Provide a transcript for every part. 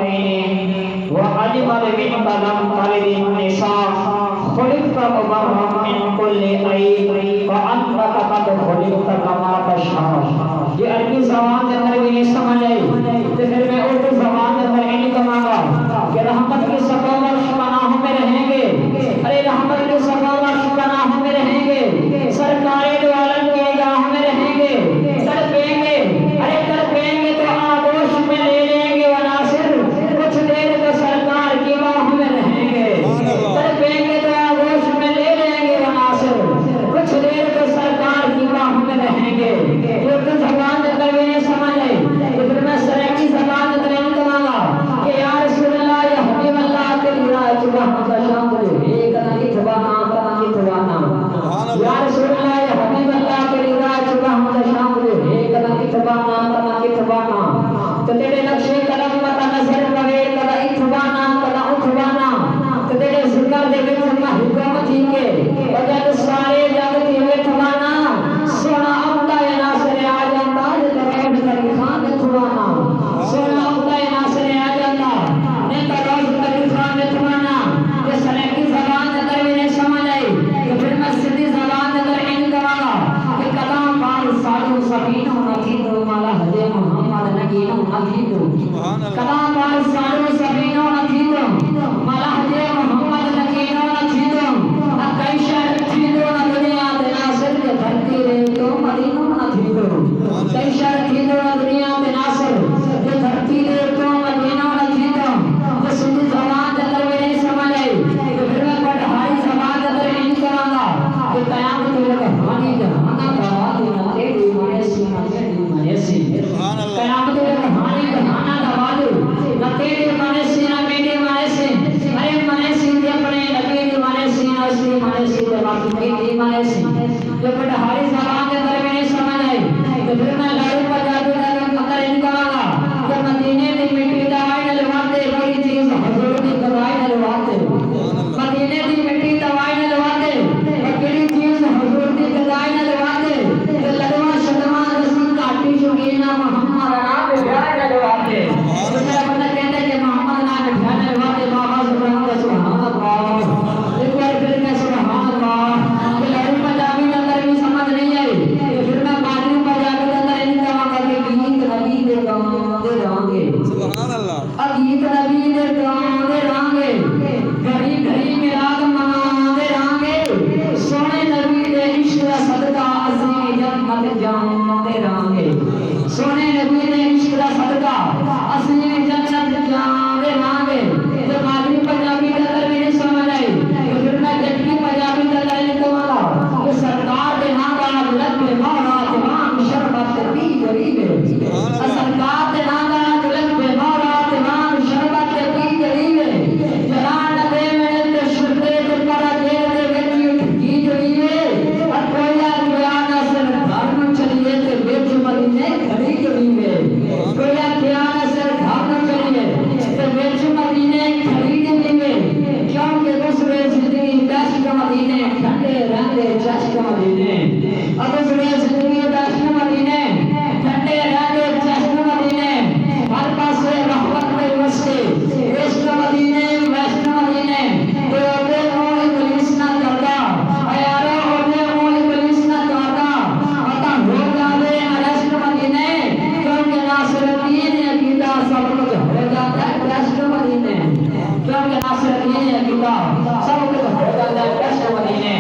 العين وعلم بمنك لم تلد النساء خلقت مبرأ من كل عيب وأنت قد خلقت كما تشاء. یہ عربی زبان کے اندر بھی نہیں سمجھ آئی تو پھر میں اردو زبان کے اندر نہیں کہوں گا کہ رحمت کی سکوبر پناہوں میں رہیں گے. ارے رحمت کی سکوبر پناہوں میں رہیں گے, سرکار دو عالم کی نگاہوں میں رہیں گے. تڑپیں گے, ارے تڑپیں گے تو آغوش میں لے لیں گے وناصر, کچھ دیر تو سرکار کی باہوں میں رہیں گے. تڑپیں گے تو آغوش میں لے لیں گے وناصر, کچھ دیر تو سرکار کی باہوں میں رہیں گے. اردو زبان کے اندر بھی نہیں سمجھ آئی تو پھر میں سریکی زبان کے اندر نہیں کہوں گا کہ یا رسول اللہ یا حبیب اللہ تیری راہ چکا ہم کا شام دے ایک نہ تھوانا کنا کی تھوانا. یا رسول اللہ یا حبیب اللہ تیری راہ چکا ہم کا شام دے ایک نہ تھوانا کنا کی تھوانا. تو تیرے نقشے قدم متا نظر کرے کنا اتھوانا کنا اتھوانا. تو تیرے ذکر دے کے فرما حکم جی کے وجہ سارے جگ تیرے تھوانا سونا عمدہ یا ناصر آ جاتا روز کری خان نے تھوانا. سونا عمدہ یا ناصر آ جاتا نیتا روز کری خان نے تھوانا. یہ سلیقی زبان کے اندر بھی نہیں سمجھ آئی تو پھر میں سیدھی زبان کے اندر نہیں کروں گا کہ قدم پار سالو سبینو نتیدو مالا حجے محمد نگینو نتیدو. قدم پار سالو سبینو نتیدو مالا حجے محمد نگینو نتیدو. کئی شہر تھیدو نہ دنیا دے ناصر کے دھرتی رے تو مدینو نتیدو. کئی شہر تھیدو نہ دنیا دے ناصر کے دھرتی رے تو مدینو نتیدو. تو سیدھی زبان کے اندر بھی نہیں سمجھ آئی تو پھر میں پڑھائی زبان کے اندر نہیں کروں گا کہ قیامت میں کہانی جہانا دعوی نہ تیری منیسی نہ تیری منیسی. قیامت میں کہانی جہانا دعوی نہ تیری منیسی نہ میری منیسی. ارے منیسی دے اپنے نبی دی منیسی نہ اسی منیسی دے باقی دی منیسی. جو پڑھائی زبان کے اندر بھی نہیں سمجھ آئی تو پھر میں لڑو پجابی کا اندر نہیں کروں گا کہ مدینے دی مٹی دوائی نہ لواتے کوئی چیز حضور دی دوائی نہ لواتے. مدینے دی مٹی دوائی نہ لواتے کوئی چیز حضور دی دوائی نہ لواتے. تو لڑوا شدوا رسول کاٹی شگینا محمد نام بھیائی نہ لواتے. تو میرا بندہ کہتا ہے کہ محمد نام بھیائی نہ لواتے. بابا سبحان اللہ سبحان اللہ ایک بار پھر میں سبحان اللہ. کہ لڑو پجابی کے اندر بھی سمجھ نہیں آئی تو پھر میں بادری پجابی کے اندر نہیں کہوں گا کہ گیت نبی دے گاندے رانگے. سبحان اللہ. گیت نبی دے گاندے رانگے گھڑی گھڑی میلاد مناندے رانگے. سونے نبی دے عشق دا صدقہ اسی جنت جاندے رانگے. سونے نبی دے عشق دا صدقہ اسی جنت جاندے رانگے. تو بادری پجابی کے اندر بھی نہیں سمجھ آئی تو پھر میں جٹکی پجابی کے اندر نہیں کہوں گا کہ سرکار دے ناگا لب مورا تمام شربت پی غریبے. سرکار دے ناگا لب مورا تمام شربت پی غریبے. جلان دے میں تے شردے تے کرا دے دے وچ کی جڑیے. اور کویا کویا نہ سر گھر نو چلیے تے وچ مدینے کھڑی غریبے. کویا کویا نہ سر گھر نو چلیے تے وچ مدینے کھڑی غریبے. کیوں کہ دوسرے زندگی دشت مدینے ٹھنڈے رہندے چشت مدینے. اب دوسرے زندگی دشت مدینے ٹھنڈے رہندے چشت مدینے. ہر پاسے رحمت میں وستے عشق مدینے ویشت مدینے. تو اے مولی پولیس نہ کردا اے یارو اے مولی پولیس نہ کردا اتا ہو جاوے ارشت مدینے. کیونکہ ناصر الدین عقیدہ سب کچھ ہو جاتا ہے دشت مدینے. کیونکہ ناصر الدین عقیدہ سب کچھ ہو جاتا ہے دشت مدینے.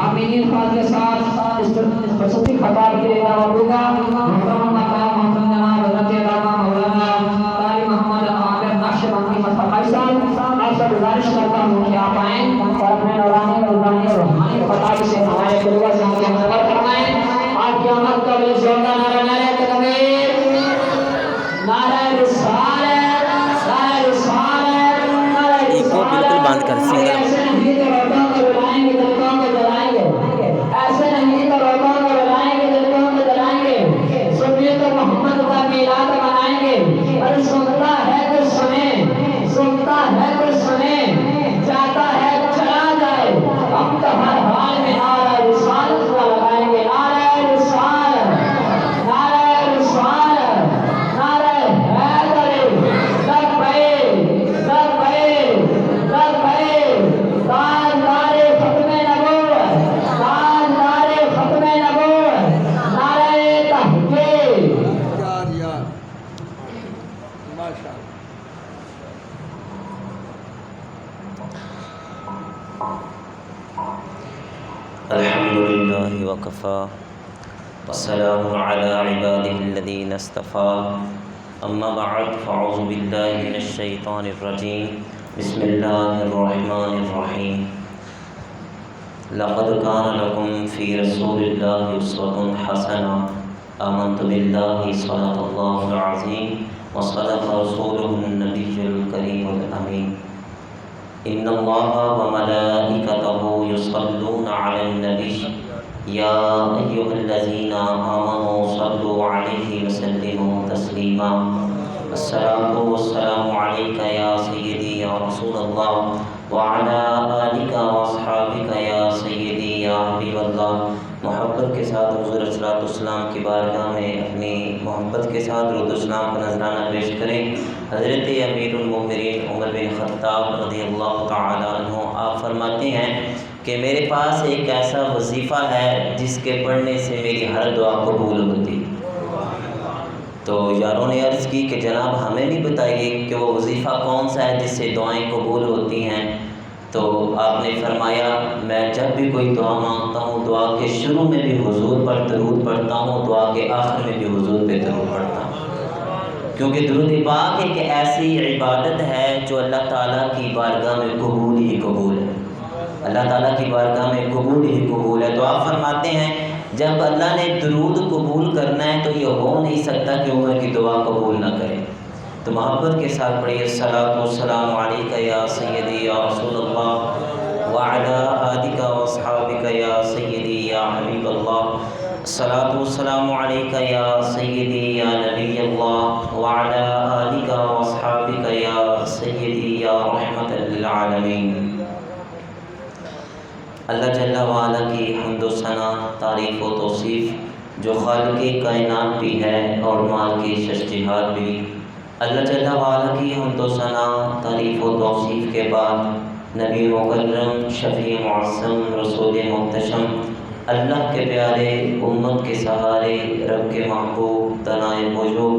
آمین فاضل کے ساتھ اس خصوصی خطاب کے لیے دعوت دوں گا. محترم مقام محترم جناب حضرت علامہ مولانا قاری محمد عامر نقشبندی مصطفی صاحب آپ سے گزارش کرتا ہوں کہ آپ آئیں اور اپنے نورانی نورانی اور روحانی خطاب سے ہمارے قلوب سے ہم کے منور فرمائیں. آپ قیامت کا بل زندہ نعرہ نعرہ تکبیر نعرہ رسالت نعرہ رسالت نعرہ رسالت. بند کر ایسے نہیں تو روٹوں کو بلائیں گے دلکوں کو جلائیں گے. ایسے نہیں تو روٹوں کو بلائیں گے دلکوں کو جلائیں گے. سنیے تو محمد کا میلاد منائیں گے. اور سنتا ہے تو سنے, سنتا ہے تو سنے, جاتا ہے چلا جائے. ہم تو ہر حال میں الحمد لله وكفى والسلام على عباده الذين اصطفى أما بعد فأعوذ بالله من الشيطان الرجيم بسم الله الرحمن الرحيم لقد كان لكم في رسول الله أسوة حسنة آمنت بالله صدق الله العظيم وصدق رسوله النبي الكريم الأمين إن الله وملائكته يصلون على النبي يا أيها الذين آمنوا صلوا عليه وسلموا تسليما الصلاة والسلام عليك يا سيدي يا رسول الله وعلى آلك وأصحابك يا سيدي يا حبيب الله. محبت کے ساتھ حضور صلی اللہ علیہ وسلم کی بارگاہ میں اپنی محبت کے ساتھ درود و سلام کا نذرانہ پیش کریں. حضرت امیر المؤمنین عمر بن خطاب رضی اللہ تعالیٰ عنہ آپ فرماتے ہیں کہ میرے پاس ایک ایسا وظیفہ ہے جس کے پڑھنے سے میری ہر دعا قبول ہوتی. تو یاروں نے عرض کی کہ جناب ہمیں بھی بتائیے کہ وہ وظیفہ کون سا ہے جس سے دعائیں قبول ہوتی ہیں. تو آپ نے فرمایا میں جب بھی کوئی دعا مانگتا ہوں دعا کے شروع میں بھی حضور پر درود پڑھتا ہوں, دعا کے آخر میں بھی حضور پہ درود پڑھتا ہوں, کیونکہ درود پاک ایک ایسی عبادت ہے جو اللہ تعالیٰ کی بارگاہ میں قبول ہی قبول ہے. اللہ تعالیٰ کی بارگاہ میں قبول ہی قبول ہے. تو آپ فرماتے ہیں جب اللہ نے درود قبول کرنا ہے تو یہ ہو نہیں سکتا کہ عمر کی دعا قبول نہ کرے. تو محبت کے ساتھ پڑھیے الصلاۃ والسلام علیک یا سیدی یا رسول اللہ وعلی آلک واصحابک یا سیدی یا حبیب اللہ. الصلاۃ والسلام علیک یا سیدی یا نبی اللہ وعلی آلک واصحابک یا سیدی یا رحمت للعالمین. اللہ جل وعلا کی حمد و ثنا تعریف و توصیف جو خالق کائنات بھی ہے اور مال کی ششجہات بھی. اللہ جل وعلا کی حمد و ثنا تعریف و توصیف کے بعد نبی مکرم شفیع معصم رسول محتشم اللہ کے پیارے امت کے سہارے رب کے محبوب تنائے وجوب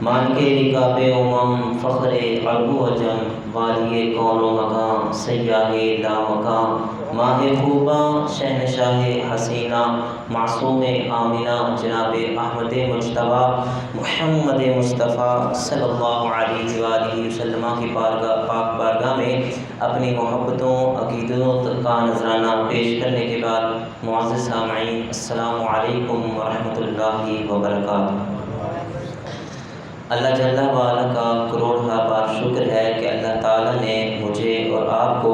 مان کے رکاب امم فخر عرب و عجم والی کون و مقام سیاہ لا مقام ماہ خوباں شہنشاہ حسینہ معصوم آمینہ جناب احمد مجتبیٰ محمد مصطفیٰ صلی اللہ علیہ وآلہ وسلم کی پاک بارگاہ میں اپنی محبتوں عقیدتوں کا نذرانہ پیش کرنے کے بعد معزز سامعین السلام علیکم ورحمۃ اللہ وبرکاتہ. اللہ جل وعلا کا کروڑہ بار شکر ہے کہ اللہ تعالیٰ نے مجھے اور آپ کو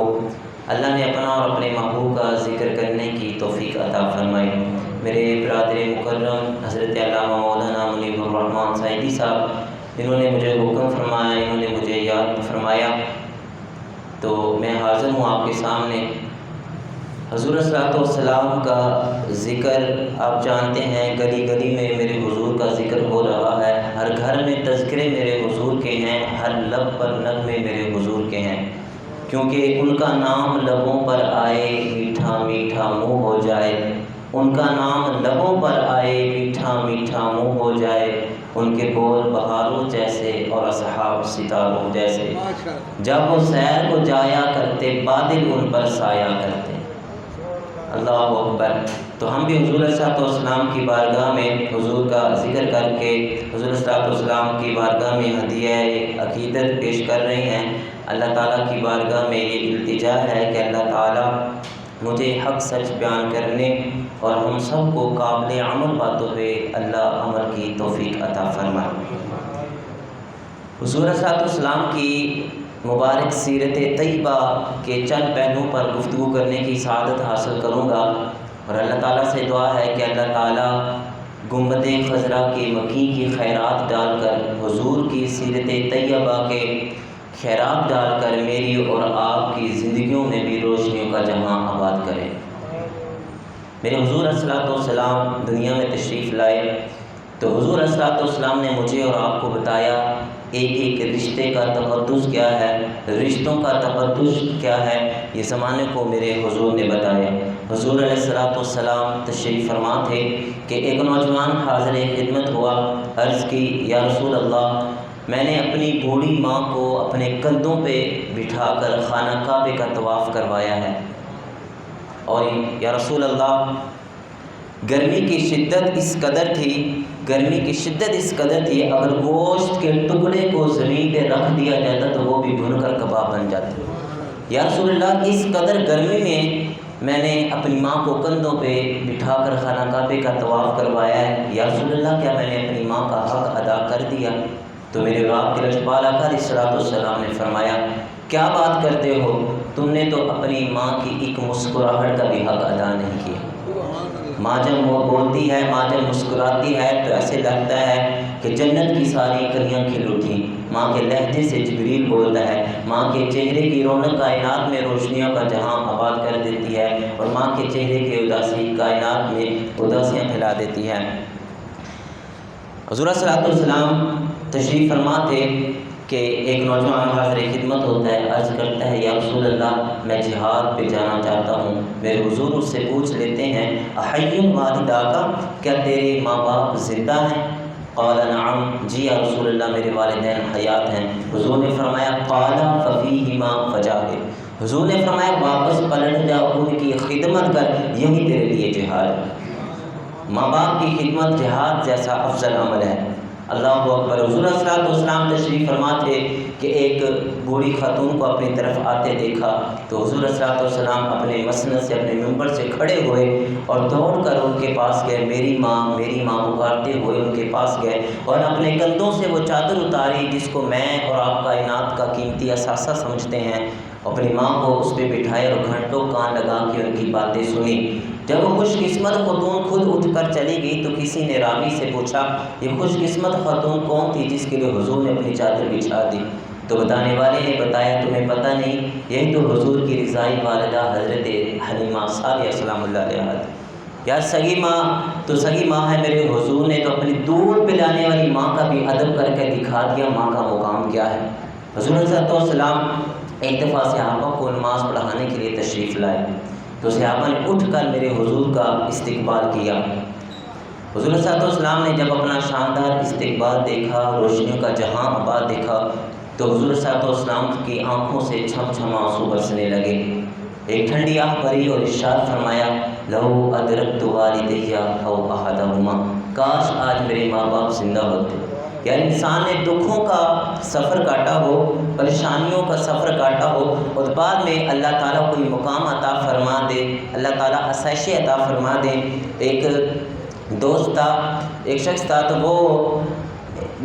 اللہ نے اپنا اور اپنے محبوب کا ذکر کرنے کی توفیق عطا فرمائی. میرے برادر مکرم حضرت علامہ مولانا منیب الرحمن سعیدی صاحب انہوں نے مجھے حکم فرمایا, انہوں نے مجھے یاد فرمایا, تو میں حاضر ہوں آپ کے سامنے. حضور صلی اللہ علیہ وسلم کا ذکر آپ جانتے ہیں گلی گلی میں میرے حضور کا ذکر ہو رہا ہے, ہر گھر میں تذکرے میرے حضور کے ہیں, ہر لب پر نغمے میرے حضور کے ہیں, کیونکہ ان کا نام لبوں پر آئے میٹھا میٹھا منہ ہو جائے, ان کا نام لبوں پر آئے میٹھا میٹھا منہ ہو جائے, ان کے بول بہاروں جیسے اور اصحاب ستاروں جیسے, جب وہ سیر کو جایا کرتے بادل ان پر سایہ کرتے. اللہ اکبر. تو ہم بھی حضور صلی اللہ علیہ وسلم کی بارگاہ میں حضور کا ذکر کر کے حضور صلی اللہ علیہ وسلم کی بارگاہ میں ہدیہ عقیدت پیش کر رہے ہیں. اللہ تعالیٰ کی بارگاہ میں یہ التجا ہے کہ اللہ تعالیٰ مجھے حق سچ بیان کرنے اور ہم سب کو قابل عمل باتوں پہ اللہ عمل کی توفیق عطا فرمائے. حضور صلی اللہ علیہ وسلم کی مبارک سیرت طیبہ کے چند پہلوؤں پر گفتگو کرنے کی سعادت حاصل کروں گا, اور اللہ تعالیٰ سے دعا ہے کہ اللہ تعالیٰ گنبد خضرا کی مکی کی خیرات ڈال کر حضور کی سیرت طیبہ کے خیرات ڈال کر میری اور آپ کی زندگیوں میں بھی روشنیوں کا جہاں آباد کرے. میرے حضور صلی اللہ علیہ وسلم دنیا میں تشریف لائے تو حضور صلی اللہ علیہ وسلم نے مجھے اور آپ کو بتایا ایک ایک رشتے کا تقدس کیا ہے, رشتوں کا تقدس کیا ہے, یہ زمانے کو میرے حضور نے بتایا. حضور علیہ السلام تشریف فرما تھے کہ ایک نوجوان حاضر خدمت ہوا, عرض کی یا رسول اللہ میں نے اپنی بوڑھی ماں کو اپنے کندھوں پہ بٹھا کر خانہ کعبے کا طواف کروایا ہے۔ اور یا رسول اللہ، گرمی کی شدت اس قدر تھی، اگر گوشت کے ٹکڑے کو زمین پہ رکھ دیا جاتا تو وہ بھی بھن کر کباب بن جاتے۔ یا رسول اللہ، اس قدر گرمی میں نے اپنی ماں کو کندھوں پہ بٹھا کر خانہ کعبے کا طواف کروایا ہے۔ یا رسول اللہ، کیا میں نے اپنی ماں کا حق ادا کر دیا؟ تو میرے باپ کے لجپال آقا علیہ الصلوۃ والسلام نے فرمایا، کیا بات کرتے ہو، تم نے تو اپنی ماں کی ایک مسکراہٹ کا بھی حق ادا نہیں کیا۔ ماں جب وہ بولتی ہے، ماں جب مسکراتی ہے تو ایسے لگتا ہے کہ جنت کی ساری کلیاں کھل اٹھیں۔ ماں کے لہجے سے جبریل بولتا ہے، ماں کے چہرے کی رونق کائنات میں روشنیوں کا جہاں آباد کر دیتی ہے، اور ماں کے چہرے کی اداسی کائنات میں اداسیاں پھیلا دیتی ہے۔ حضور صلی اللہ علیہ وسلم تشریف فرما تھے کہ ایک نوجوان حاضر خدمت ہوتا ہے، عرض کرتا ہے، یا رسول اللہ، میں جہاد پہ جانا چاہتا ہوں۔ میرے حضور اس سے پوچھ لیتے ہیں، احی والداک، کیا تیرے ماں باپ زندہ ہیں؟ قال نعم، جی یا رسول اللہ، میرے والدین حیات ہیں۔ حضور نے فرمایا، قال ففیہما فجاہد، حضور نے فرمایا واپس پلٹ جا، ان کی خدمت کر، یہی تیرے لیے جہاد ہے۔ ماں باپ کی خدمت جہاد جیسا افضل عمل ہے۔ اللہ اکبر۔ حضور صلی اللہ علیہ وسلم تشریف فرما تھے کہ ایک بوڑھی خاتون کو اپنی طرف آتے دیکھا تو حضور صلی اللہ علیہ وسلم اپنے مسند سے، اپنے منبر سے کھڑے ہوئے اور دوڑ کر ان کے پاس گئے، میری ماں پکارتے ہوئے ان کے پاس گئے، اور اپنے کندھوں سے وہ چادر اتاری جس کو میں اور آپ کائنات کا قیمتی اثاثہ سمجھتے ہیں، اپنی ماں کو اس پہ بٹھائے اور گھنٹوں کان لگا کے ان کی باتیں سنی۔ جب وہ خوش قسمت خاتون خود اٹھ کر چلی گئی تو کسی نے راوی سے پوچھا، یہ خوش قسمت خاتون کون تھی جس کے لیے حضور نے اپنی چادر بچھا دی؟ تو بتانے والے نے بتایا، تمہیں پتہ نہیں، یہی تو حضور کی رضائی والدہ حضرت حلیمہ سعدیہ سلام اللہ علیہا تھی۔ یار سگی ماں ہے میرے حضور نے تو اپنی دودھ پلانے والی ماں کا بھی ادب کر کے دکھا دیا ماں کا مقام کیا ہے۔ حضور صلی اللہ علیہ وسلم ایک دفعہ صحابہ کو نماز پڑھانے کے لیے تشریف لائے تو صحابہ نے اٹھ کر میرے حضور کا استقبال کیا۔ حضور صلی اللہ علیہ وسلم نے جب اپنا شاندار استقبال دیکھا، روشنیوں کا جہاں آباد دیکھا تو حضور صلی اللہ علیہ وسلم کی آنکھوں سے چھم چھم آنسو برسنے لگے۔ ایک ٹھنڈی آہ بھری اور ارشاد فرمایا، لو ادرکت والدی او احدہما، کاش آج میرے ماں باپ زندہ ہوتے۔ یعنی انسان نے دکھوں کا سفر کاٹا ہو، پریشانیوں کا سفر کاٹا ہو، اور بعد میں اللہ تعالیٰ کوئی مقام عطا فرما دے، اللہ تعالیٰ آسائش عطا فرما دے۔ ایک دوست تھا، ایک شخص تھا، تو وہ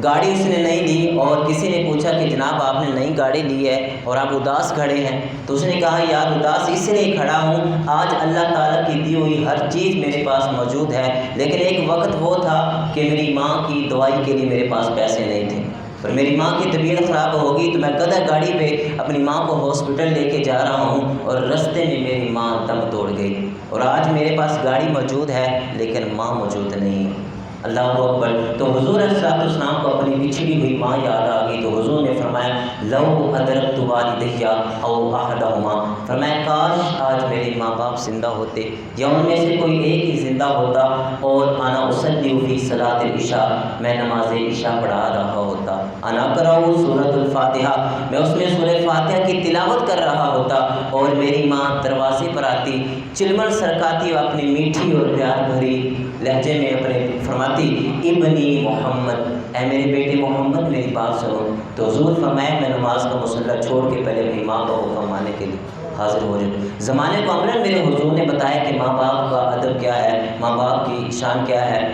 گاڑی اس نے نہیں لی اور کسی نے پوچھا کہ جناب آپ نے نئی گاڑی لی ہے اور آپ اداس کھڑے ہیں، تو اس نے کہا یار اداس اس لیے کھڑا ہوں، آج اللہ تعالیٰ کی دی ہوئی ہر چیز میرے پاس موجود ہے، لیکن ایک وقت وہ تھا کہ میری ماں کی دوائی کے لیے میرے پاس پیسے نہیں تھے، اور میری ماں کی طبیعت خراب ہوگی تو میں گدھا گاڑی پہ اپنی ماں کو ہاسپٹل لے کے جا رہا ہوں، اور رستے میں میری ماں دم توڑ گئی، اور آج میرے پاس گاڑی موجود ہے لیکن ماں موجود نہیں ہے۔ اللہ اکبر۔ تو حضور صلی اللہ علیہ وسلم کو اپنی بچھڑی ہوئی ماں یاد آ گئی تو حضور نے فرمایا، لو ادرکت والدی او احدہما، فرمایا کاش آج میرے ماں باپ زندہ ہوتے یا ان میں سے کوئی ایک ہی زندہ ہوتا، اور انا اصلی فی صلاۃ العشاء، میں نماز عشاء پڑھا رہا ہوتا، انا اقرأ سورۃ الفاتحہ، میں اس میں سورہ فاتحہ کی تلاوت کر رہا ہوتا، اور میری ماں دروازے پر آتی، چلمن سرکاتی اور اپنی میٹھی اور پیار بھری لہجے میں اپنے فرماتی، ابنی محمد، اے میرے بیٹے محمد میری بات سنو، تو حضور فرمایا میں نماز کا مصلی چھوڑ کے پہلے اپنی ماں کا حکم ماننے کے لیے حاضر ہو جائے۔ زمانے کو عملاً میرے حضور نے بتایا کہ ماں باپ کا ادب کیا ہے، ماں باپ کی شان کیا ہے،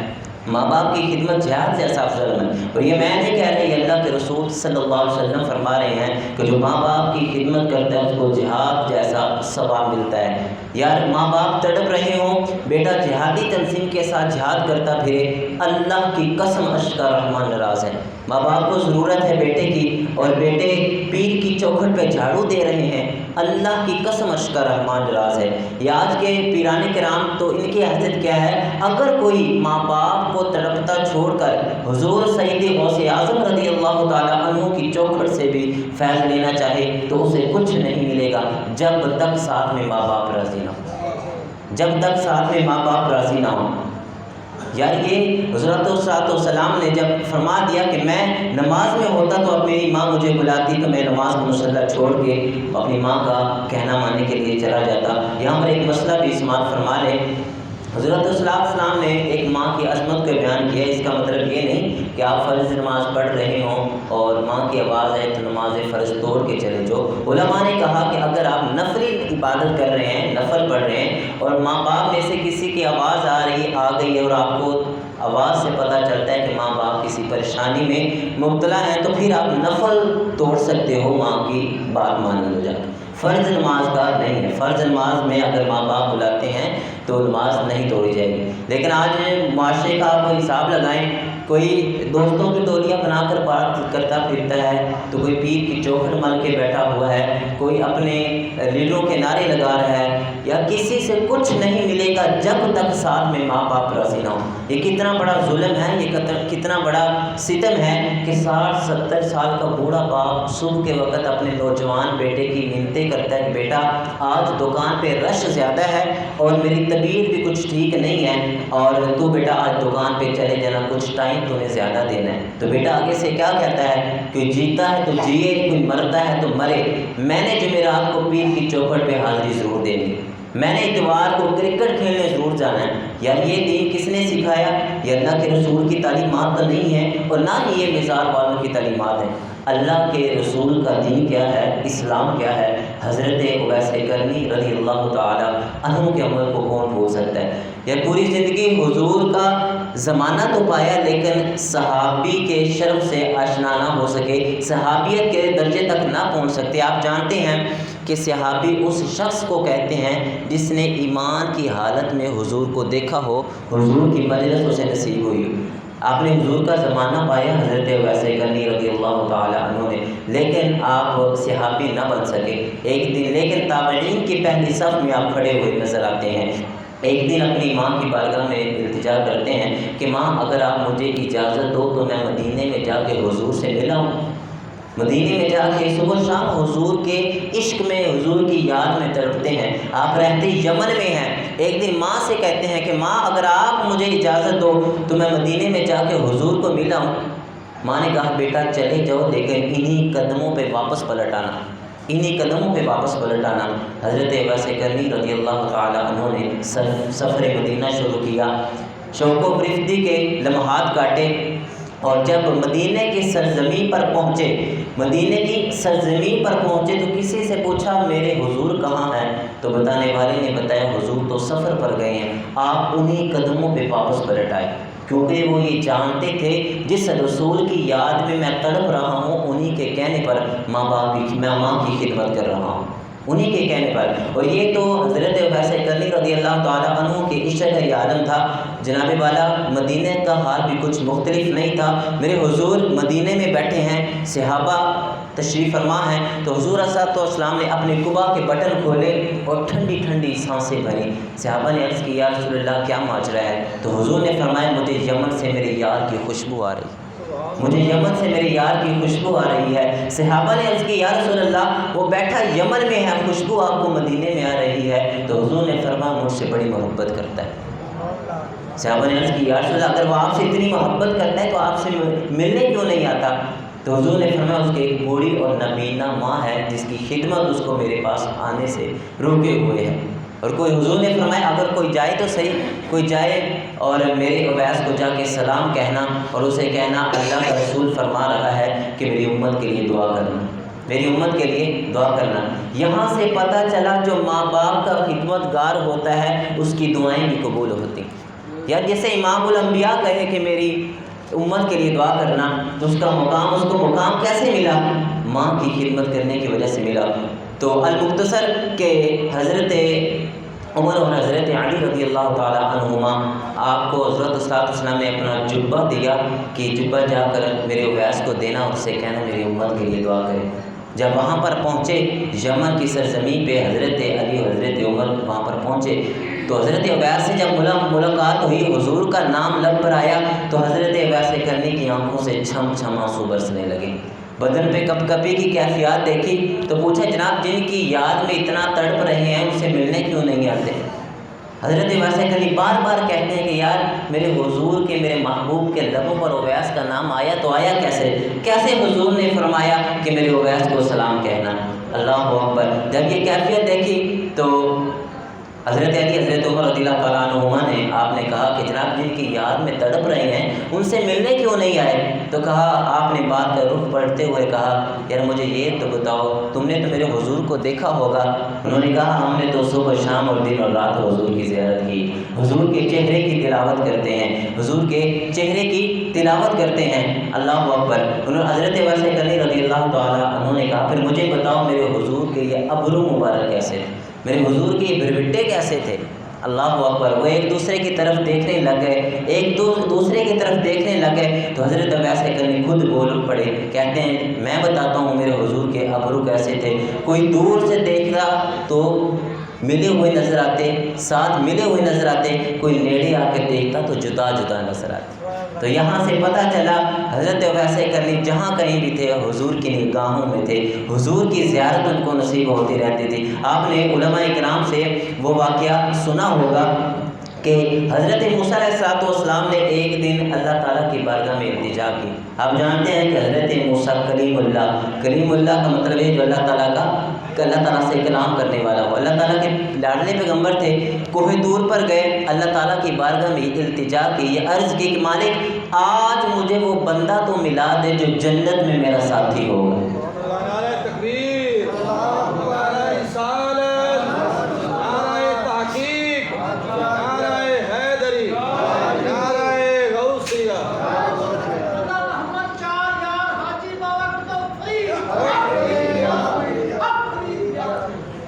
ماں باپ کی خدمت جہاد جیسا افضل ہے۔ اور یہ میں نہیں کہہ رہی، اللہ کے رسول صلی اللہ علیہ وسلم فرما رہے ہیں کہ جو ماں باپ کی خدمت کرتا ہے اس کو جہاد جیسا ثواب ملتا ہے۔ یار ماں باپ تڑپ رہے ہوں، بیٹا جہادی تنظیم کے ساتھ جہاد کرتا پھرے، اللہ کی قسم اشکا رحمان ناراض ہے۔ ماں باپ کو ضرورت ہے بیٹے کی، اور بیٹے پیر کی چوکھٹ پہ جھاڑو دے رہے ہیں، اللہ کی قسم اشکا رحمان ناراض ہے۔ یہ آج کے پیران کرام تو ان کی حیثیت کیا ہے، اگر کوئی ماں باپ کو تڑپتا چھوڑ کر حضور سید غوث اعظم رضی اللہ تعالیٰ عنہ کی چوکھٹ سے بھی فیض لینا چاہے تو اسے کچھ نہیں ملے گا جب تک ساتھ میں ماں باپ راضی نہ ہو، جب تک ساتھ میں ماں باپ راضی نہ ہو۔ یار یہ حضرت والسلام نے جب فرما دیا کہ میں نماز میں ہوتا تو اب میری ماں مجھے بلاتی تو میں نماز کو مصلی چھوڑ کے اپنی ماں کا کہنا ماننے کے لیے چلا جاتا۔ یہاں پر ایک مسئلہ بھی سماعت فرما لے، حضرت السلام نے ایک ماں کی عظمت کو بیان کیا۔ اس کا مطلب یہ نہیں کہ آپ فرض نماز پڑھ رہے ہوں اور ماں کی آواز آئے تو نماز فرض توڑ کے چلے جو۔ علماء نے کہا کہ اگر آپ نفلی عبادت کر رہے ہیں، نفل پڑھ رہے ہیں اور ماں باپ میں سے کسی کی آواز آ گئی ہے اور آپ کو آواز سے پتہ چلتا ہے کہ ماں باپ کسی پریشانی میں مبتلا ہیں، تو پھر آپ نفل توڑ سکتے ہو ماں کی بات مان لو جا کے۔ فرض نماز کا نہیں ہے، فرض نماز میں اگر ماں باپ بلاتے ہیں تو نماز نہیں توڑی جائے گی۔ لیکن آج معاشرے کا آپ حساب لگائیں، کوئی دوستوں کی ٹولیاں بنا کر بات کرتا پھرتا ہے، تو کوئی پیر کی چوکھٹ مل کے بیٹھا ہوا ہے، کوئی اپنے لیڈروں کے نعرے لگا رہا ہے، یا کسی سے کچھ نہیں ملے گا جب تک ساتھ میں ماں باپ راضی نہ ہو۔ یہ کتنا بڑا ظلم ہے، یہ کتنا بڑا ستم ہے کہ 60-70 سال کا بوڑھا باپ صبح کے وقت اپنے نوجوان بیٹے کی منتیں کرتا ہے کہ بیٹا آج دکان پہ رش زیادہ ہے اور میری طبیعت بھی کچھ ٹھیک نہیں ہے، اور تو بیٹا آج دکان پہ چلے جانا، کچھ ٹائم تو نے زیادہ دینا ہے۔ تو بیٹا آگے سے کیا کہتا ہے، کوئی جیتا ہے تو جیے، کوئی مرتا ہے تو مرے، میں نے جمعرات کو پیر کی چوکھٹ پہ حاضری ضرور دینی، میں نے اتوار کو کرکٹ کھیلنے ضرور جانا ہے۔ یار یہ دین کس نے سکھایا؟ یہ اللہ کے رسول کی تعلیمات تو نہیں ہے، اور نہ ہی یہ مزار والوں کی تعلیمات ہیں۔ اللہ کے رسول کا دین کیا ہے، اسلام کیا ہے؟ حضرت اویس کرنی رضی اللہ تعالی عنہ کے عمل کو کون بھول سکتا ہے؟ یہ پوری زندگی حضور کا زمانہ تو پایا لیکن صحابی کے شرف سے آشنا نہ ہو سکے، صحابیت کے درجے تک نہ پہنچ سکتے۔ آپ جانتے ہیں کہ صحابی اس شخص کو کہتے ہیں جس نے ایمان کی حالت میں حضور کو دیکھا ہو، حضور کی مجلس اسے نصیب ہوئی ہو۔ آپ نے حضور کا زمانہ پایا حضرت اویس کرنی رضی اللہ تعالی عنہ نے، لیکن آپ صحابی نہ بن سکے ایک دن، لیکن تابعین کی پہلی صف میں آپ کھڑے ہوئے نظر آتے ہیں۔ ایک دن اپنی ماں کی بارگاہ میں التجا کرتے ہیں کہ ماں اگر آپ مجھے اجازت دو تو میں مدینے میں جا کے حضور سے ملا ہوں، مدینے میں جا کے صبح شام حضور کے عشق میں، حضور کی یاد میں تڑپتے ہیں۔ آپ رہتے یمن میں ہیں، ایک دن ماں سے کہتے ہیں کہ ماں اگر آپ مجھے اجازت دو تو میں مدینے میں جا کے حضور کو ملا ہوں۔ ماں نے کہا بیٹا چلے جاؤ لیکن انہی قدموں پہ واپس پلٹ آنا، انہی قدموں پہ واپس پلٹ آنا۔ حضرت اویس کرنی رضی اللہ تعالی عنہ نے سفر مدینہ شروع کیا، شوق و فرفتی کے لمحات کاٹے، اور جب مدینے کی سرزمین پر پہنچے، مدینے کی سرزمین پر پہنچے تو کسی سے پوچھا میرے حضور کہاں ہیں؟ تو بتانے والے نے بتایا حضور تو سفر پر گئے ہیں۔ آپ انہی قدموں پہ واپس پلٹ آئے، کیونکہ وہ یہ جانتے تھے جس رسول کی یاد میں میں تڑپ رہا ہوں، انہی کے کہنے پر میں ماں کی خدمت کر رہا ہوں، انہی کے کہنے پر۔ اور یہ تو حضرت اویس کرنی رضی اللہ تعالیٰ عنہ کے عشق کا عالم تھا۔ جناب والا مدینے کا حال بھی کچھ مختلف نہیں تھا۔ میرے حضور مدینے میں بیٹھے ہیں، صحابہ تشریف فرما ہیں، تو حضور السلام نے اپنے قبا کے بٹن کھولے اور ٹھنڈی ٹھنڈی سانسیں بھری۔ صحابہ نے عرض کی یا رسول اللہ کیا ماجرا ہے؟ تو حضور نے فرمایا مجھے یمن سے میرے یار کی خوشبو آ رہی، مجھے یمن سے میرے یار کی خوشبو آ رہی ہے۔ صحابہ نے عرض کی یا رسول اللہ وہ بیٹھا یمن میں ہے، خوشبو آپ کو مدینے میں آ رہی ہے۔ تو حضور نے فرمایا مجھ سے بڑی محبت کرتا ہے۔ صحابہ نے عرض کی یا رسول اللہ اگر وہ آپ سے اتنی محبت کرتا ہے تو آپ سے ملنے کیوں نہیں آتا؟ تو حضور نے فرمایا اس کی ایک بوڑھی اور نابینا ماں ہے جس کی خدمت اس کو میرے پاس آنے سے روکے ہوئے ہے۔ اور کوئی حضور نے فرمایا اگر کوئی جائے تو صحیح، کوئی جائے اور میرے اویس کو جا کے سلام کہنا اور اسے کہنا اللہ کا رسول فرما رہا ہے کہ میری امت کے لیے دعا کرنا، میری امت کے لیے دعا کرنا۔ یہاں سے پتہ چلا جو ماں باپ کا خدمت گار ہوتا ہے اس کی دعائیں بھی قبول ہوتی۔ یا جیسے امام الانبیاء کہے کہ میری امت کے لیے دعا کرنا، تو اس کا مقام، اس کو مقام کیسے ملا؟ ماں کی خدمت کرنے کی وجہ سے ملا۔ تو المختصر کہ حضرت عمر اور حضرت علی رضی اللہ تعالی عنہما آپ کو حضرت السلام نے اپنا جبہ دیا کہ جبہ جا کر میرے اویس کو دینا، اس سے کہنا میری امت کے لیے دعا کرے۔ جب وہاں پر پہنچے یمن کی سرزمین پہ حضرت علی اور حضرت عمر وہاں پر پہنچے تو حضرت اویس سے جب ملاقات ہوئی، حضور کا نام لب پر آیا تو حضرت اویس کرنی کی آنکھوں سے چھم چھم آنسو برسنے لگے، بدن پہ کپ کپی کی کیفیات دیکھی تو پوچھا جناب جن کی یاد میں اتنا تڑپ رہے ہیں ان سے ملنے کیوں نہیں آتے؟ حضرت ویسے کلی بار بار کہتے ہیں کہ یار میرے حضور کے میرے محبوب کے لبوں پر اویس کا نام آیا تو آیا کیسے حضور نے فرمایا کہ میرے اویس کو سلام کہنا. اللہ اکبر. جب یہ کیفیت دیکھی تو حضرت علی حضرت عمر رضی اللہ تعالیٰ عنہما نے آپ نے کہا کہ جناب جن کی یاد میں تڑپ رہے ہیں ان سے ملنے کیوں نہیں آئے؟ تو کہا آپ نے بات کا رخ پلٹتے ہوئے کہا یار مجھے یہ تو بتاؤ تم نے تو میرے حضور کو دیکھا ہوگا. انہوں نے کہا ہم نے تو صبح شام اور دن اور رات حضور کی زیارت کی، حضور کے چہرے کی تلاوت کرتے ہیں، حضور کے چہرے کی تلاوت کرتے ہیں. اللہ اکبر. انہوں نے حضرت ویسے کلی رضی اللہ تعالیٰ عنہ نے کہا پھر مجھے بتاؤ میرے حضور کے یہ ابرو مبارک کیسے تھے، میرے حضور کے یہ بھربٹے کیسے تھے؟ اللہ اکبر. وہ ایک دوسرے کی طرف دیکھنے لگ گئے، ایک دوسرے کی طرف دیکھنے لگ گئے تو حضرت ویسے کرنی خود بول پڑے. کہتے ہیں میں بتاتا ہوں میرے حضور کے ابرو کیسے تھے. کوئی دور سے دیکھتا تو ملے ہوئے نظر آتے، ساتھ ملے ہوئے نظر آتے، کوئی نیڑے آ کے دیکھتا تو جدا جدا نظر آتے. تو یہاں سے پتہ چلا حضرت ویسے کرنی جہاں کہیں بھی تھے حضور کی نگاہوں میں تھے، حضور کی زیارت ان کو نصیب ہوتی رہتی تھی. آپ نے علماء کرام سے وہ واقعہ سنا ہوگا کہ حضرت موسیٰ علیہ السلام نے ایک دن اللہ تعالیٰ کی بارگاہ میں التجا کی. آپ جانتے ہیں کہ حضرت موسیٰ کلیم اللہ کا مطلب ہے جو اللہ تعالیٰ سے کلام کرنے والا ہو. اللہ تعالیٰ کے لاڈلے پیغمبر تھے. کوہ طور پر گئے، اللہ تعالیٰ کی بارگاہ میں التجا کی، یہ عرض کی کہ مالک آج مجھے وہ بندہ تو ملا دے جو جنت میں میرا ساتھی ہوگا.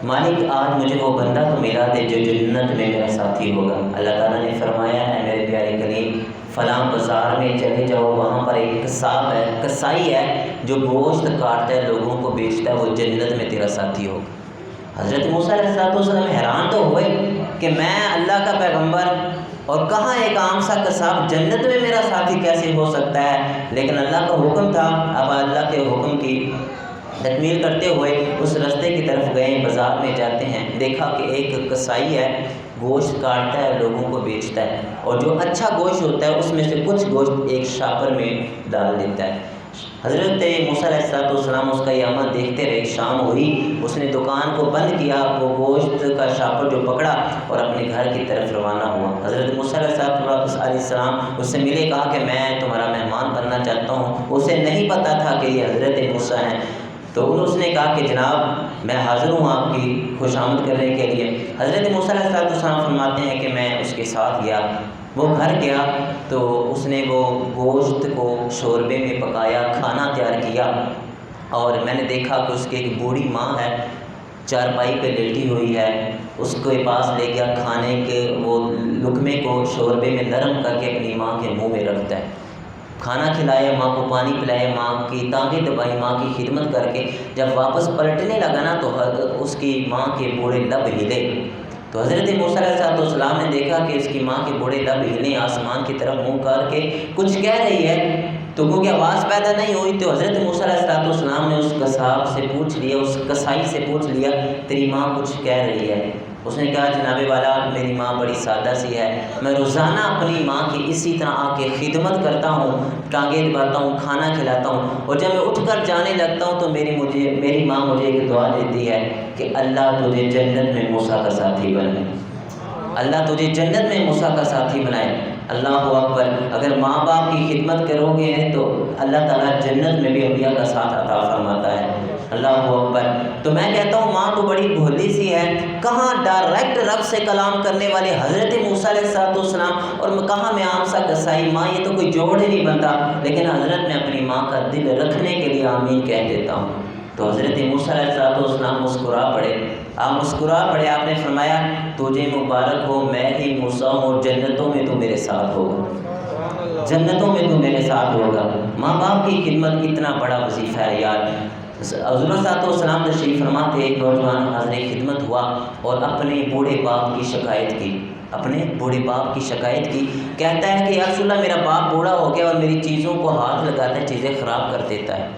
مالک آج مجھے وہ بندہ تو ملا دے جو جنت میں میرا ساتھی ہوگا. اللہ تعالیٰ نے فرمایا ہے میرے پیارے کلیم فلاں بازار میں چلے جاؤ، وہاں پر ایک کسائی ہے جو گوشت کاٹتا ہے لوگوں کو بیچتا ہے، وہ جنت میں تیرا ساتھی ہوگا. حضرت موسیٰ علیہ السلام حیران تو ہوئے کہ میں اللہ کا پیغمبر اور کہاں ایک عام سا کساب جنت میں میرا ساتھی کیسے ہو سکتا ہے؟ لیکن اللہ کا حکم تھا. اب اللہ کے حکم کی تکمیل کرتے ہوئے اس رستے کی طرف گئے، بازار میں جاتے ہیں، دیکھا کہ ایک کسائی ہے گوشت کاٹتا ہے لوگوں کو بیچتا ہے، اور جو اچھا گوشت ہوتا ہے اس میں سے کچھ گوشت ایک شاپر میں ڈال دیتا ہے. حضرت موسیٰ علیہ السلام اس کا یہ عمل دیکھتے رہے. شام ہوئی، اس نے دکان کو بند کیا، وہ گوشت کا شاپر جو پکڑا اور اپنے گھر کی طرف روانہ ہوا. حضرت موسیٰ علیہ السلام اس سے ملے، کہا کہ میں تمہارا مہمان بننا چاہتا ہوں. اسے نہیں پتا تھا کہ یہ حضرت موسیٰ ہیں. تو اس نے کہا کہ جناب میں حاضر ہوں آپ کی خوش آمد کرنے کے لیے. حضرت موسیٰ علیہ السلام فرماتے ہیں کہ میں اس کے ساتھ گیا، وہ گھر گیا تو اس نے وہ گوشت کو شوربے میں پکایا، کھانا تیار کیا، اور میں نے دیکھا کہ اس کی ایک بوڑھی ماں ہے چارپائی پہ لیٹی ہوئی ہے. اس کے پاس لے گیا، کھانے کے وہ لقمے کو شوربے میں نرم کر کے اپنی ماں کے منہ میں رکھتا ہے. کھانا کھلایا، ماں کو پانی پلایا، ماں کی ٹانگیں دبائی، ماں کی خدمت کر کے جب واپس پلٹنے لگا نا تو اس کی ماں کے بوڑھے لب ہلے. تو حضرت موسیٰ علیہ السلام نے دیکھا کہ اس کی ماں کے بوڑھے لب ہلے، آسمان کی طرف منہ کر کے کچھ کہہ رہی ہے. تو کیونکہ آواز پیدا نہیں ہوئی تو حضرت موسیٰ علیہ السلام نے اس کساب سے پوچھ لیا، اس کسائی سے پوچھ لیا تیری ماں کچھ کہہ رہی ہے؟ اس نے کہا جناب والا میری ماں بڑی سادہ سی ہے، میں روزانہ اپنی ماں کی اسی طرح آ کے خدمت کرتا ہوں، ٹانگیں دباتا ہوں، کھانا کھلاتا ہوں، اور جب میں اٹھ کر جانے لگتا ہوں تو میری ماں مجھے ایک دعا دیتی ہے کہ اللہ تجھے جنت میں موسیٰ کا ساتھی بنائے، اللہ تجھے جنت میں موسیٰ کا ساتھی بنائے. اللہ اکبر. اگر ماں باپ کی خدمت کرو گے تو اللہ تعالیٰ جنت میں بھی انبیاء کا ساتھ عطا فرماتا ہے. اللہ اکبر. تو میں کہتا ہوں ماں تو بڑی بھولی سی ہے، کہاں ڈائریکٹ رب سے کلام کرنے والے حضرت موسیٰ علیہ السلام اور کہاں میں عام سا کسائی. ماں یہ تو کوئی جوڑ ہی نہیں بنتا، لیکن حضرت میں اپنی ماں کا دل رکھنے کے لیے آمین کہہ دیتا ہوں. تو حضرت موسیٰ علیہ السلام مسکرا پڑے. آپ مسکرا پڑے. آپ نے فرمایا تجھے مبارک ہو، میں ہی موسیٰ ہوں، جنتوں میں تو میرے ساتھ ہوگا، جنتوں میں تو میرے ساتھ ہوگا. ماں باپ کی خدمت اتنا بڑا وظیفہ ہے یار. حضور صلی اللہ علیہ وسلم تشریف فرما تھے، ایک نوجوان حاضر خدمت ہوا اور اپنے بوڑھے باپ کی شکایت کی، اپنے بوڑھے باپ کی شکایت کی. کہتا ہے کہ یا رسول اللہ میرا باپ بوڑھا ہو گیا اور میری چیزوں کو ہاتھ لگاتا ہے، چیزیں خراب کر دیتا ہے.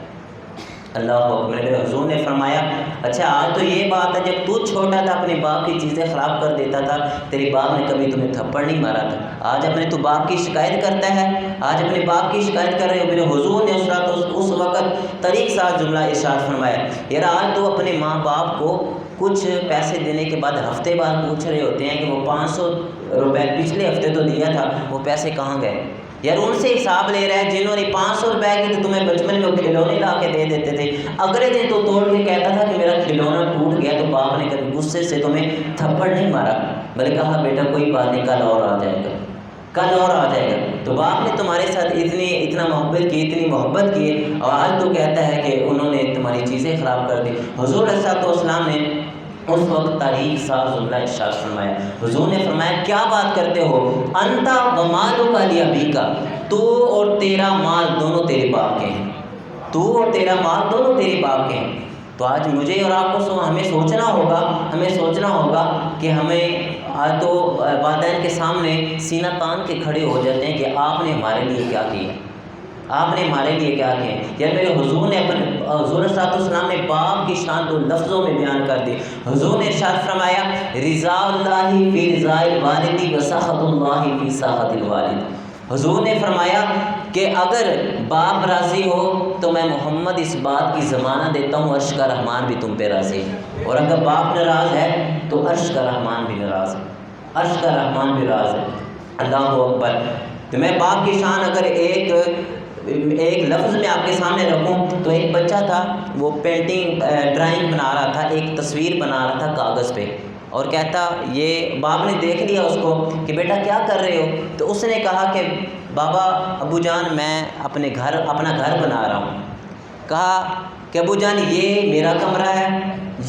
اللہ اکبر. میرے حضور نے فرمایا اچھا آج تو یہ بات ہے جب تو چھوٹا تھا اپنے باپ کی چیزیں خراب کر دیتا تھا تیرے باپ نے کبھی تمہیں تھپڑ نہیں مارا تھا، آج اپنے تو باپ کی شکایت کرتا ہے، آج اپنے باپ کی شکایت کر رہے ہو۔ میرے حضور نے اس وقت طریق ساز جملہ ارشاد فرمایا، یار آج تو اپنے ماں باپ کو کچھ پیسے دینے کے بعد ہفتے بعد پوچھ رہے ہوتے ہیں کہ وہ 500 روپے پچھلے ہفتے تو دیا تھا وہ پیسے کہاں گئے؟ یار ان سے حساب لے رہا ہے جنہوں نے 500 روپے کی تو تمہیں بچپن میں کھلونے لا کے دے دیتے تھے، اگلے دن تو توڑ کے کہتا تھا کہ میرا کھلونا ٹوٹ گیا، تو باپ نے کبھی غصے سے تمہیں تھپڑ نہیں مارا بلکہ کہا بیٹا کوئی بات نہیں، کل اور آ جائے گا، کل اور آ جائے گا۔ تو باپ نے تمہارے ساتھ اتنا اتنی محبت کی اور آج تو کہتا ہے کہ انہوں نے تمہاری چیزیں خراب کر دی۔ حضور علیہ السلام نے اس وقت تاریخ ساز جملہ ارشاد فرمایا، حضور نے فرمایا کیا بات کرتے ہو، انت و مالک لابیک، تو اور تیرا مال دونوں تیرے باپ کے ہیں، تو اور تیرا مال دونوں تیرے باپ کے ہیں۔ تو آج مجھے اور آپ کو ہمیں سوچنا ہوگا کہ ہمیں آج تو والدین کے سامنے سینہ تان کے کھڑے ہو جاتے ہیں کہ آپ نے ہمارے لیے کیا کیا، آپ نے ہمارے لیے کیا کیا۔ یا میرے حضور نے حضور صلی اللہ علیہ وسلم نے باپ کی شان کو لفظوں میں بیان کر دی۔ حضور نے ارشاد فرمایا رضا اللہ فی رضا الوالد و سخط اللہ فی سخط الوالد۔ حضور نے فرمایا کہ اگر باپ راضی ہو تو میں محمد اس بات کی ضمانت دیتا ہوں عرش کا رحمان بھی تم پہ راضی ہے، اور اگر باپ ناراض ہے تو عرش کا رحمان بھی ناراض ہے، عرش کا رحمان بھی ناراض ہے۔ اللہ اکبر۔ تو میں باپ کی شان اگر ایک لفظ میں آپ کے سامنے رکھوں تو ایک بچہ تھا وہ پینٹنگ ڈرائنگ بنا رہا تھا، ایک تصویر بنا رہا تھا کاغذ پہ، اور کہتا یہ باپ نے دیکھ لیا اس کو کہ بیٹا کیا کر رہے ہو، تو اس نے کہا کہ بابا ابو جان میں اپنا گھر بنا رہا ہوں۔ کہا کہ ابو جان یہ میرا کمرہ ہے،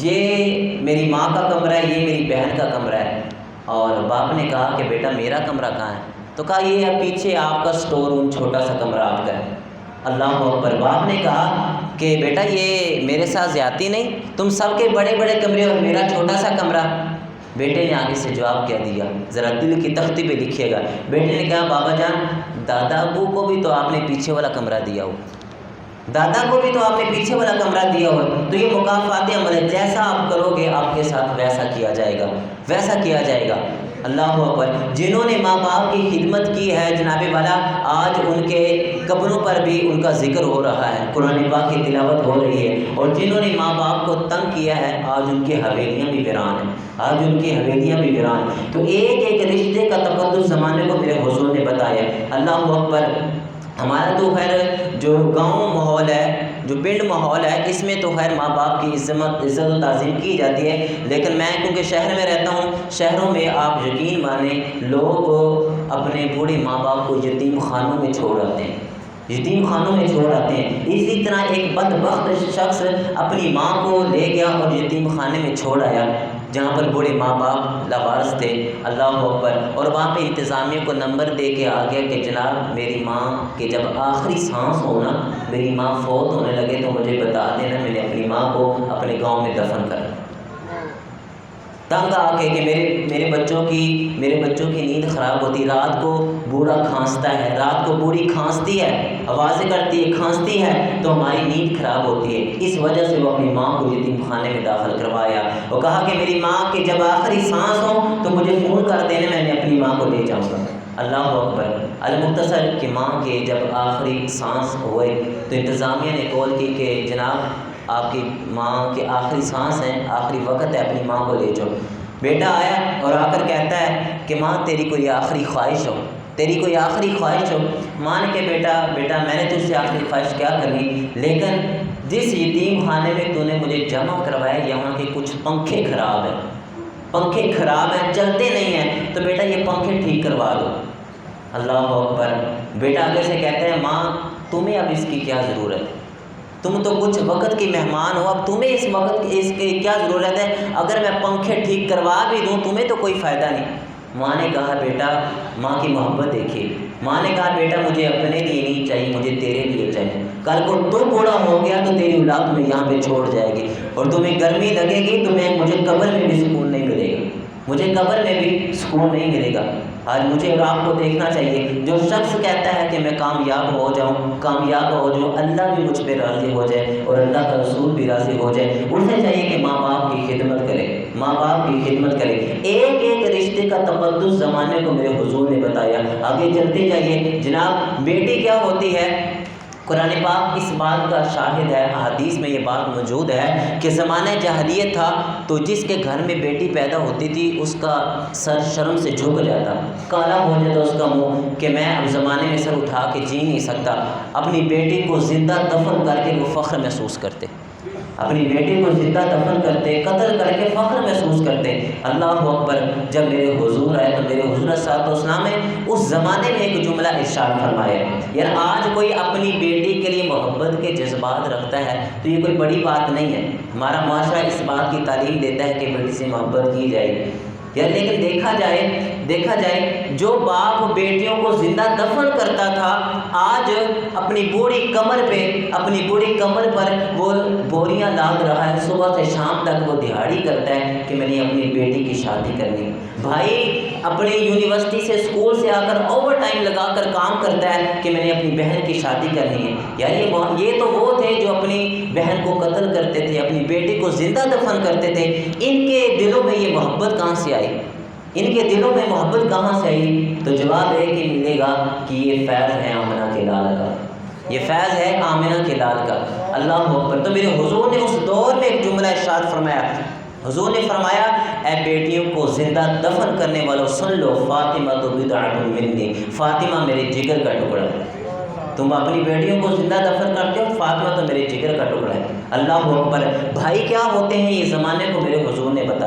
یہ میری ماں کا کمرہ ہے، یہ میری بہن کا کمرہ ہے۔ اور باپ نے کہا کہ بیٹا میرا کمرہ کہاں ہے؟ تو کہا یہ ہے پیچھے آپ کا سٹور روم، چھوٹا سا کمرہ آپ کا ہے۔ اللہ اکبر۔ باپ نے کہا کہ بیٹا یہ میرے ساتھ زیادتی نہیں، تم سب کے بڑے بڑے کمرے اور میرا چھوٹا سا کمرہ۔ بیٹے نے آگے سے جواب کیا دیا، ذرا دل کی تختی پہ لکھیے گا۔ بیٹے نے کہا بابا جان دادا ابو کو بھی تو آپ نے پیچھے والا کمرہ دیا ہو، دادا کو بھی تو آپ نے پیچھے والا کمرہ دیا ہو، تو یہ مکافات عمل ہے، جیسا آپ کرو گے آپ کے ساتھ ویسا کیا جائے گا، ویسا کیا جائے گا۔ اللہ اکبر۔ جنہوں نے ماں باپ کی خدمت کی ہے جناب والا آج ان کے قبروں پر بھی ان کا ذکر ہو رہا ہے، قرآن پاک کی تلاوت ہو رہی ہے، اور جنہوں نے ماں باپ کو تنگ کیا ہے آج ان کی حویلیاں بھی ویران ہیں، آج ان کی حویلیاں بھی ویران ہیں۔ تو ایک رشتے کا تقدس زمانے کو میرے حضور نے بتایا۔ اللہ اکبر۔ ہمارا تو خیر جو گاؤں ماحول ہے، جو پنڈ ماحول ہے، اس میں تو خیر ماں باپ کی عزت و تعظیم کی جاتی ہے، لیکن میں کیونکہ شہر میں رہتا ہوں، شہروں میں آپ یقین مانیں لوگ اپنے بوڑھے ماں باپ کو یتیم خانوں میں چھوڑ آتے ہیں، یتیم خانوں میں چھوڑ آتے ہیں۔ اسی طرح ایک بدبخت شخص اپنی ماں کو لے گیا اور یتیم خانے میں چھوڑ آیا جہاں پر بوڑھے ماں باپ لاوارث تھے۔ اللہ اکبر۔ اور وہاں پہ انتظامیہ کو نمبر دے کے آ گیا کہ جناب میری ماں کے جب آخری سانس ہونا، میری ماں فوت ہونے لگے تو مجھے بتا دینا، میں نے اپنی ماں کو اپنے گاؤں میں دفن کرنا۔ تنگ آ کے کہ میرے بچوں کی نیند خراب ہوتی، رات کو بوڑھا کھانستا ہے، رات کو بوڑھی کھانستی ہے، آوازیں کرتی ہے، کھانستی ہے، تو ہماری نیند خراب ہوتی ہے۔ اس وجہ سے وہ اپنی ماں کو یتیم خانے میں داخل کروایا۔ وہ کہا کہ میری ماں کے جب آخری سانس ہو تو مجھے فون کر دینا، میں نے اپنی ماں کو لے جاؤں گا۔ اللہ اکبر۔ المختصر کہ ماں کے جب آخری سانس ہوئے تو انتظامیہ نے کال کی کہ جناب آپ کی ماں کے آخری سانس ہیں، آخری وقت ہے، اپنی ماں کو لے جاؤ۔ بیٹا آیا اور آ کر کہتا ہے کہ ماں تیری کوئی آخری خواہش ہو، تیری کوئی آخری خواہش ہو۔ ماں نے کہ بیٹا میں نے تجھ سے آخری خواہش کیا کرنی، لیکن جس یتیم خانے میں تو نے مجھے جمع کروایا یہاں کے کچھ پنکھے خراب ہیں، پنکھے خراب ہیں، چلتے نہیں ہیں، تو بیٹا یہ پنکھے ٹھیک کروا دو۔ اللہ اکبر۔ بیٹا آگے سے کہتا ہے ماں تمہیں اب اس کی کیا ضرورت ہے، تم تو کچھ وقت کی مہمان ہو، اب تمہیں اس کی کیا ضرورت ہے، اگر میں پنکھے ٹھیک کروا بھی دوں تمہیں تو کوئی فائدہ نہیں۔ ماں نے کہا بیٹا، ماں کی محبت دیکھیے، ماں نے کہا بیٹا مجھے اپنے لیے نہیں چاہیے، مجھے تیرے لیے چاہیے، کل کو تو بوڑھا ہو گیا تو تیری اولاد تمہیں یہاں پہ چھوڑ جائے گی، اور تمہیں گرمی لگے گی، مجھے قبر میں بھی سکون نہیں ملے گا، مجھے قبر میں بھی سکون نہیں ملے گا۔ آج مجھے اور آپ کو دیکھنا چاہیے، جو شخص کہتا ہے کہ میں کامیاب ہو جاؤں، کامیاب ہو جاؤں، اللہ بھی مجھ پہ راضی ہو جائے اور اللہ کا رسول بھی راضی ہو جائے، اسے چاہیے کہ ماں باپ کی خدمت کرے، ماں باپ کی خدمت کرے۔ ایک ایک رشتے کا تقدس زمانے کو میرے حضور نے بتایا۔ آگے چلتے جائیے جناب، بیٹی کیا ہوتی ہے؟ قرآن پاک اس بات کا شاہد ہے، حدیث میں یہ بات موجود ہے کہ زمانہ جاہلیت تھا تو جس کے گھر میں بیٹی پیدا ہوتی تھی اس کا سر شرم سے جھک جاتا، کالا ہو جاتا اس کا منہ کہ میں اب زمانے میں سر اٹھا کے جی نہیں سکتا۔ اپنی بیٹی کو زندہ دفن کر کے وہ فخر محسوس کرتے، اپنی بیٹی کو زندہ دفن کرتے، قتل کر کے فخر محسوس کرتے۔ اللہ اکبر! جب میرے حضور آئے تو میرے حضور صلی اللہ علیہ وسلم نے اس زمانے میں ایک جملہ ارشاد فرمایا، یار آج کوئی اپنی بیٹی کے لیے محبت کے جذبات رکھتا ہے تو یہ کوئی بڑی بات نہیں ہے۔ ہمارا معاشرہ اس بات کی تعلیم دیتا ہے کہ بیٹی سے محبت کی جائے یار، لیکن دیکھا جائے جو باپ بیٹیوں کو زندہ دفن کرتا تھا آج اپنی بوڑھی کمر پر وہ بوریاں لاد رہا ہے، صبح سے شام تک وہ دہاڑی کرتا ہے کہ میں نے اپنی بیٹی کی شادی کرنی۔ بھائی اپنی یونیورسٹی سے اسکول سے آ کر اوور ٹائم لگا کر کام کرتا ہے کہ میں نے اپنی بہن کی شادی کرنی ہے۔ یار یہ تو وہ تھے جو اپنی بہن کو قتل کرتے تھے، اپنی بیٹی کو زندہ دفن کرتے تھے۔ ان کے دلوں میں یہ محبت کہاں سے آئی؟ ان کے دلوں میں محبت کہاں سے آئی؟ تو جواب ہے کہ ملے گا کہ یہ فیض ہے آمنہ کے لال کا، یہ فیض ہے آمنہ کے لال کا۔ اللہ اکبر! تو میرے حضور نے اس دور میں ایک جملہ ارشاد فرمایا، حضور نے فرمایا اے بیٹیوں کو زندہ دفن کرنے والوں سن لو، فاطمہ تو بدعۃ منی، فاطمہ میرے جگر کا ٹکڑا ہے۔ تم اپنی بیٹیوں کو زندہ دفن کرتے ہو، فاطمہ تو میرے جگر کا ٹکڑا ہے۔ اللہ اکبر! بھائی کیا ہوتے ہیں یہ زمانے کو میرے حضور نے بتایا۔